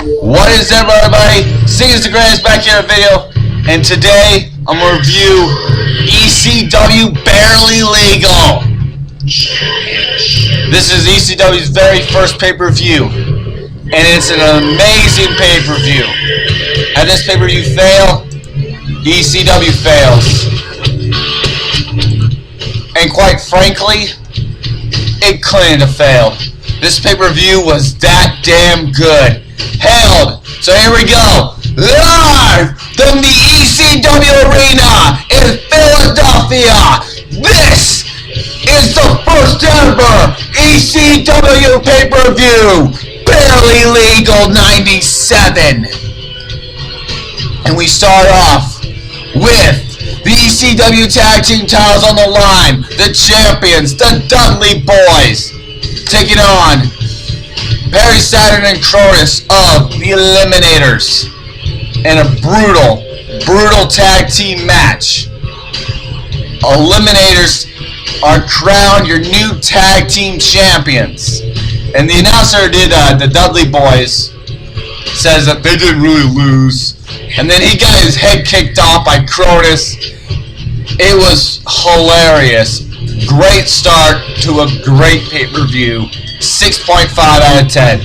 What is up, everybody? Singers the Greatest back here in a video, and today I'm gonna review ECW Barely Legal. This is ECW's very first pay-per-view, and it's an amazing pay-per-view. Had this pay-per-view fail, ECW fails, and quite frankly, it couldn't have failed. This pay-per-view was that damn good. Held. So here we go. Live from the ECW Arena in Philadelphia. This is the first ever ECW pay-per-view. Barely Legal 97. And we start off with the ECW Tag Team titles on the line. The champions, the Dudley Boyz, taking on Perry Saturn and Cronus of the Eliminators in a brutal tag team match. Eliminators are crowned your new tag team champions. And the announcer did, the Dudley Boyz, says that they didn't really lose. And then he got his head kicked off by Cronus. It was hilarious. Great start to a great pay-per-view. 6.5 out of 10.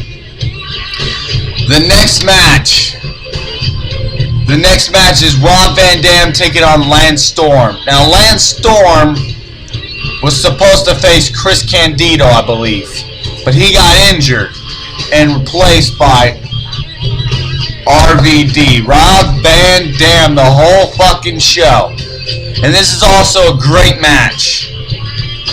The next match is Rob Van Dam taking on Lance Storm. Now, Lance Storm was supposed to face Chris Candido, I believe, but he got injured and replaced by RVD. Rob Van Dam the whole fucking show. And this is also a great match.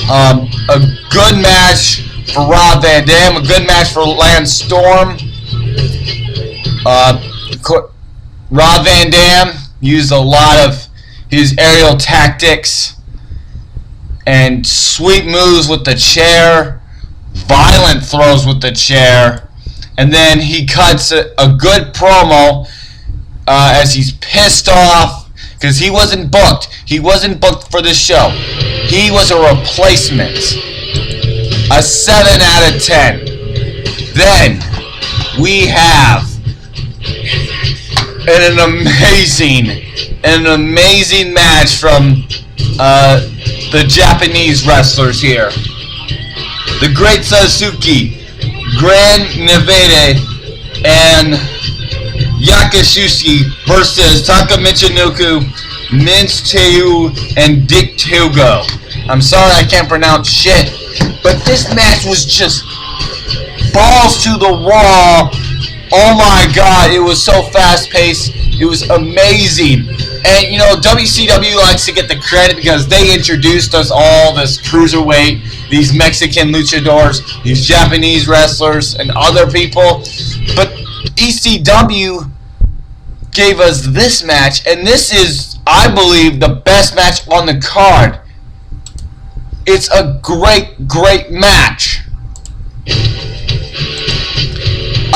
A good match for Rob Van Dam, a good match for Lance Storm. Rob Van Dam used a lot of his aerial tactics and sweet moves with the chair, violent throws with the chair, and then he cuts a good promo as he's pissed off because he wasn't booked. He wasn't booked for this show. He was a replacement. A 7 out of 10. Then we have an amazing match from the Japanese wrestlers here. The Great Suzuki, Gran Nevade, and Yakashushi versus Taka Michinoku, Mince Teu, and Dick Togo. I'm sorry I can't pronounce shit, but this match was just balls to the wall. Oh my god, it was so fast paced. It was amazing. And you know, WCW likes to get the credit because they introduced us all this cruiserweight, these Mexican luchadors, these Japanese wrestlers, and other people. But ECW gave us this match, and this is, I believe, the best match on the card. It's a great match.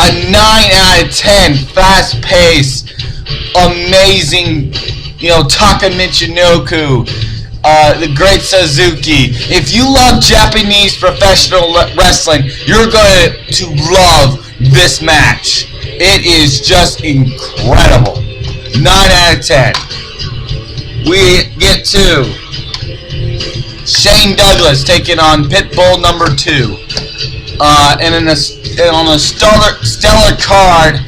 A 9 out of 10, fast pace, amazing, you know, Taka Michinoku, the Great Suzuki. If you love Japanese professional wrestling, you're going to love this match. It is just incredible. 9 out of 10. We get to Shane Douglas taking on Pitbull number 2. And on a stellar card,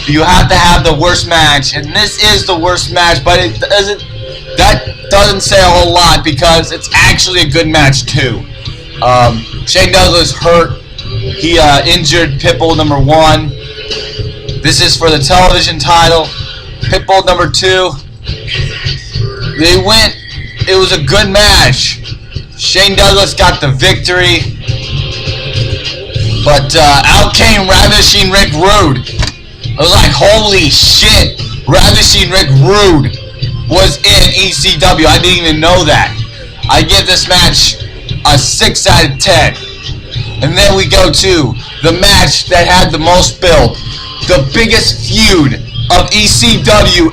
you have to have the worst match, and this is the worst match, but that doesn't say a whole lot because it's actually a good match too. Shane Douglas hurt. He injured Pitbull number 1. This is for the television title. Pitbull number 2. They went. It was a good match. Shane Douglas got the victory. But out came Ravishing Rick Rude. I was like, holy shit, Ravishing Rick Rude was in ECW. I didn't even know that. I give this match a 6 out of 10. And then we go to the match that had the most build. The biggest feud of ECW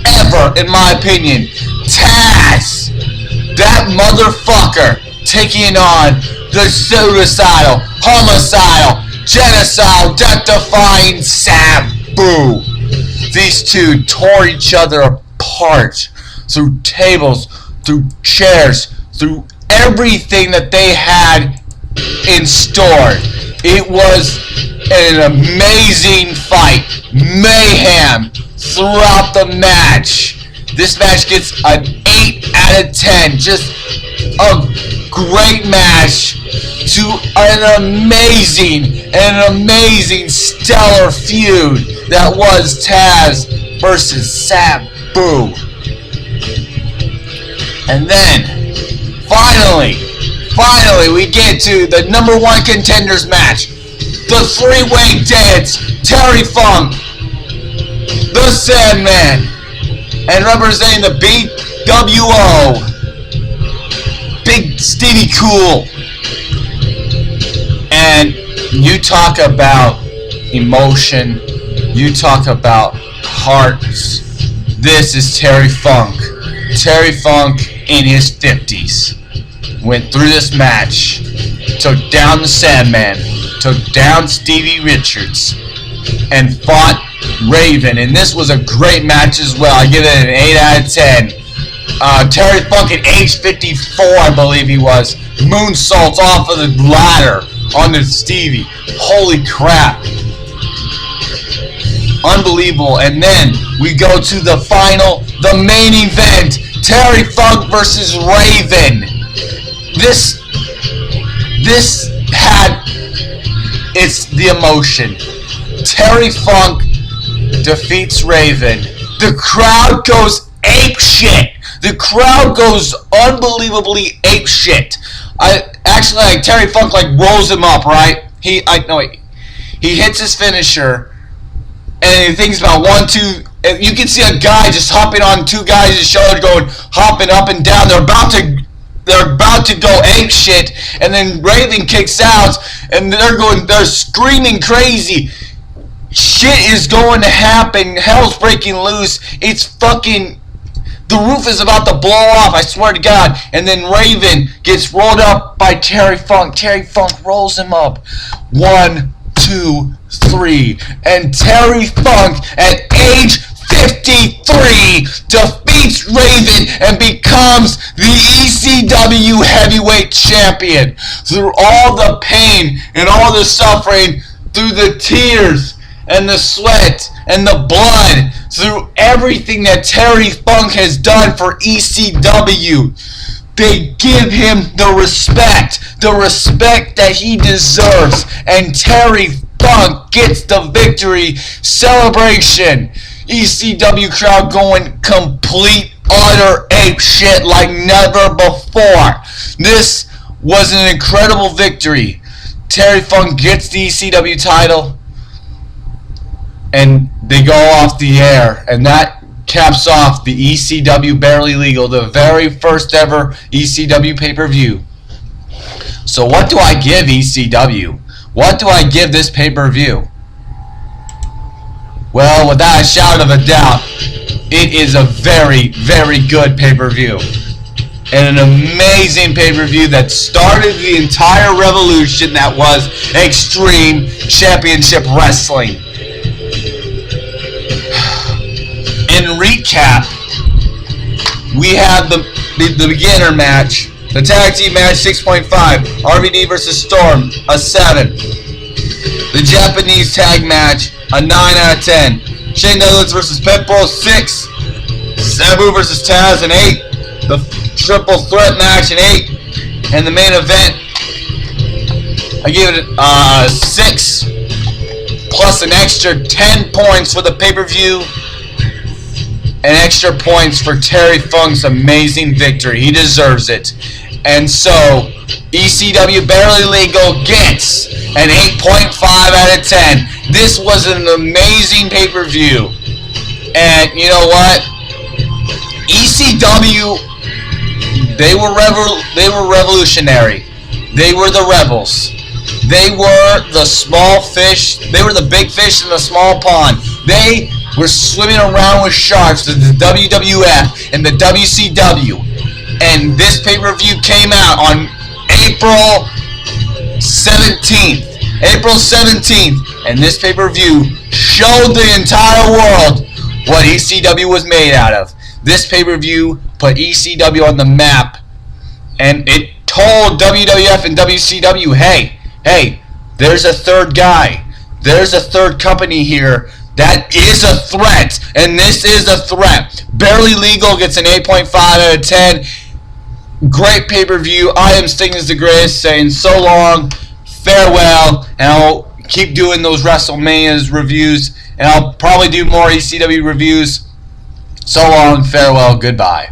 ever, in my opinion. Tazz. That motherfucker taking on the suicidal, homicidal genocide, death-defying Sabu. These two tore each other apart through tables, through chairs, through everything that they had in store. It was an amazing fight. Mayhem throughout the match. This match gets an 8 out of 10. Just a great match to an amazing stellar feud that was Tazz versus Sabu. And then finally we get to the #1 contenders match. The three-way dance. Terry Funk, the Sandman, and representing the BWO, Big Stevie Cool. And you talk about emotion, you talk about hearts. This is Terry Funk. Terry Funk in his 50s went through this match, took down the Sandman, took down Stevie Richards, and fought Raven. And this was a great match as well. I give it an 8 out of 10. Terry Funk at age 54, I believe he was, moonsaults off of the ladder onto Stevie. Holy crap. Unbelievable. And then we go to the final, the main event. Terry Funk versus Raven. This had, it's the emotion. Terry Funk defeats Raven. The crowd goes apeshit. The crowd goes unbelievably apeshit. Actually, Terry Funk rolls him up, right? He hits his finisher, and he thinks about 1, 2. And you can see a guy just hopping on two guys' shoulders, hopping up and down. They're about to go apeshit, and then Raven kicks out, and they're screaming crazy. Shit is going to happen. Hell's breaking loose. It's fucking, the roof is about to blow off, I swear to God. And then Raven gets rolled up by Terry Funk. Terry Funk rolls him up. 1, 2, 3. And Terry Funk at age 53 defeats Raven and becomes the ECW heavyweight champion. Through all the pain and all the suffering, through the tears and the sweat and the blood, through everything that Terry Funk has done for ECW, they give him the respect that he deserves, and Terry Funk gets the victory. Celebration. ECW crowd going complete, utter ape shit like never before. This was an incredible victory. Terry Funk gets the ECW title, and they go off the air, and that caps off the ECW Barely Legal, the very first ever ECW pay-per-view. So what do I give ECW? What do I give this pay-per-view? Well, without a shadow of a doubt, it is a very, very good pay-per-view. And an amazing pay-per-view that started the entire revolution that was Extreme Championship Wrestling. In recap, we have the beginner match, the tag team match 6.5, RVD versus Storm, a 7. The Japanese tag match, a 9 out of 10. Shane Douglas versus Pitbull, 6. Sabu versus Tazz, an 8. The triple threat match, an 8. And the main event, I give it a 6. Plus an extra 10 points for the pay-per-view. And extra points for Terry Funk's amazing victory. He deserves it. And so, ECW Barely Legal gets an 8.5 out of 10. This was an amazing pay-per-view. And you know what? ECW, they were revolutionary. They were the rebels. They were the small fish. They were the big fish in the small pond. They were swimming around with sharks, the WWF and the WCW. And this pay-per-view came out on April 17th. April 17th, and this pay-per-view showed the entire world what ECW was made out of. This pay-per-view put ECW on the map, and it told WWF and WCW, hey, there's a third guy. There's a third company here that is a threat, and this is a threat. Barely Legal gets an 8.5 out of 10. Great pay-per-view. I am Sting is the greatest, saying so long, farewell, and I'll keep doing those WrestleManias reviews, and I'll probably do more ECW reviews. So long, farewell, goodbye.